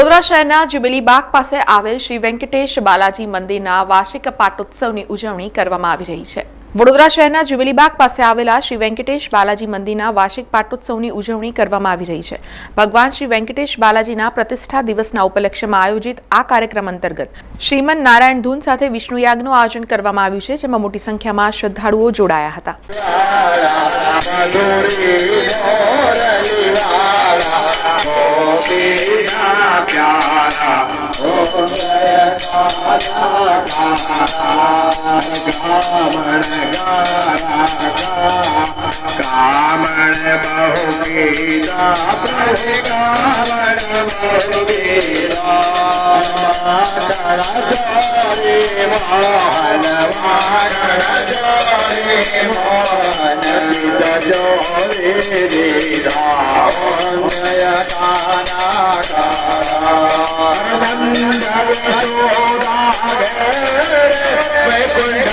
વડોદરા શહેરના જ્યુબિલી બાગ પાસે આવેલ શ્રી વેંકટેશ બાલાજી મંદિરના વાર્ષિક પાટોત્સવની ઉજવણી કરવામાં આવી રહી છે। વડોદરા શહેરના જ્યુબિલી બાગ પાસે આવેલા શ્રી વેંકટેશ બાલાજી મંદિરના વાર્ષિક પાટોત્સવની ઉજવણી કરવામાં આવી રહી છે। ભગવાન શ્રી વેંકટેશ બાલાજીના પ્રતિષ્ઠા દિવસના ઉપલક્ષ્યમાં આયોજિત આ કાર્યક્રમ અંતર્ગત શ્રીમદ નારાયણ ધૂન સાથે વિષ્ણુ યાગનું આયોજન કરવામાં આવ્યું છે, જેમાં મોટી સંખ્યામાં શ્રદ્ધાળુઓ જોડાયા હતા। कामण बहुवीरा प्रभु कामण बहुवीरा जोरे मोहन मोहन सिद्ध जोरे रीरा काना वैकुंठ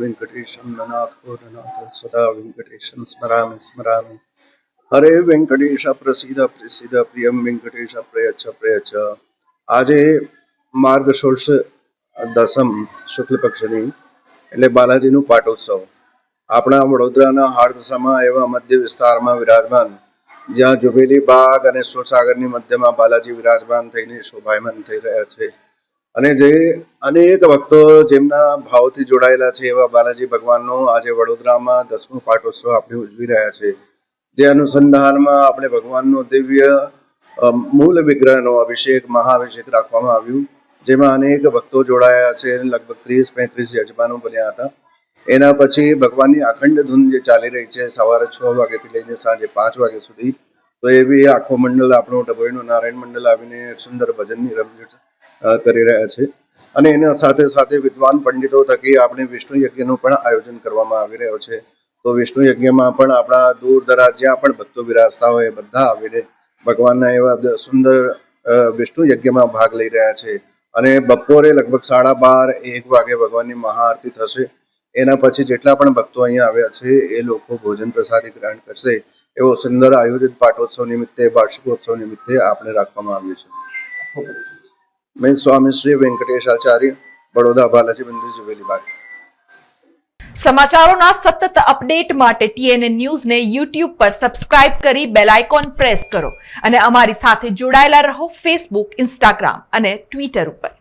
वेंकटेशं ननाथो ननाथ सदा वेंकटेशं स्मरामि स्मरामि। हरे वेंकटेश प्रसीद प्रसीद प्रियम वेंकटेश प्रयच्छ प्रयच्छ। આજે માર્ગશોર્ષ દસમ શુક્લ પક્ષની એટલે બાલાજીનું પાટોત્સવ આપણા વડોદરાના હાર્દસામાં એવા મધ્ય વિસ્તારમાં વિરાજમાન, જ્યાં જુબેલી બાગ અને સુરસાગરની મધ્યમાં બાલાજી વિરાજમાન થઈને શોભાયમાન થઈ રહ્યા છે। અને જે અનેક ભક્તો જેમના ભાવથી જોડાયેલા છે એવા બાલાજી ભગવાનનો આજે વડોદરામાં 10મો પાટોત્સવ આપણે ઉજવી રહ્યા છે। જે અનુસંધાનમાં આપણે ભગવાનનો દિવ્ય મૂળ વિગ્રહનો અભિષેક મહાઅભિષેક રાખવામાં આવ્યું, જેમાં અનેક ભક્તો જોડાયા છે। લગભગ 30-35 યજમાનો બન્યા હતા। એના પછી ભગવાનની અખંડ ધૂન જે ચાલી રહી છે સવારે 6 વાગ્યાથી લઈને સાંજે 5 વાગ્યા સુધી, તો એ બી આખો મંડળ આપણો ડભોઈનો નારાયણ મંડળ આવીને સુંદર ભજનની રમઝટ કરી રહ્યા છે। અને એના સાથે સાથે વિદ્વાન પંડિતો થકી આપણે વિષ્ણુ યજ્ઞનું પણ આયોજન કરવામાં આવી રહ્યો છે। તો વિષ્ણુ યજ્ઞમાં પણ આપણા દૂર દરાજ જ્યાં પણ ભક્તો વિરાજતા હોય બધા આવીને ભગવાનના એવા સુંદર વિષ્ણુ યજ્ઞમાં ભાગ લઈ રહ્યા છે। અને બપોરે લગભગ 12:30-1 વાગે ભગવાનની મહાઆરતી થશે। એના પછી જેટલા પણ ભક્તો અહીંયા આવ્યા છે એ લોકો ભોજન પ્રસાદી ગ્રહણ કરશે। એવો સુંદર આયોજિત પાટોત્સવ નિમિત્તે વાર્ષિકોત્સવ નિમિત્તે આપણે રાખવામાં આવ્યું છે। मैं स्वामी श्री वेंकटेश आचार्य, बड़ौदा बालाजी मंदिर जुबेली बाग। સમાચારોના સતત અપડેટ માટે TNN ન્યૂઝને YouTube પર સબસ્ક્રાઇબ કરી બેલ આઇકોન પ્રેસ કરો અને અમારી સાથે જોડાયેલા રહો Facebook, Instagram અને Twitter ઉપર।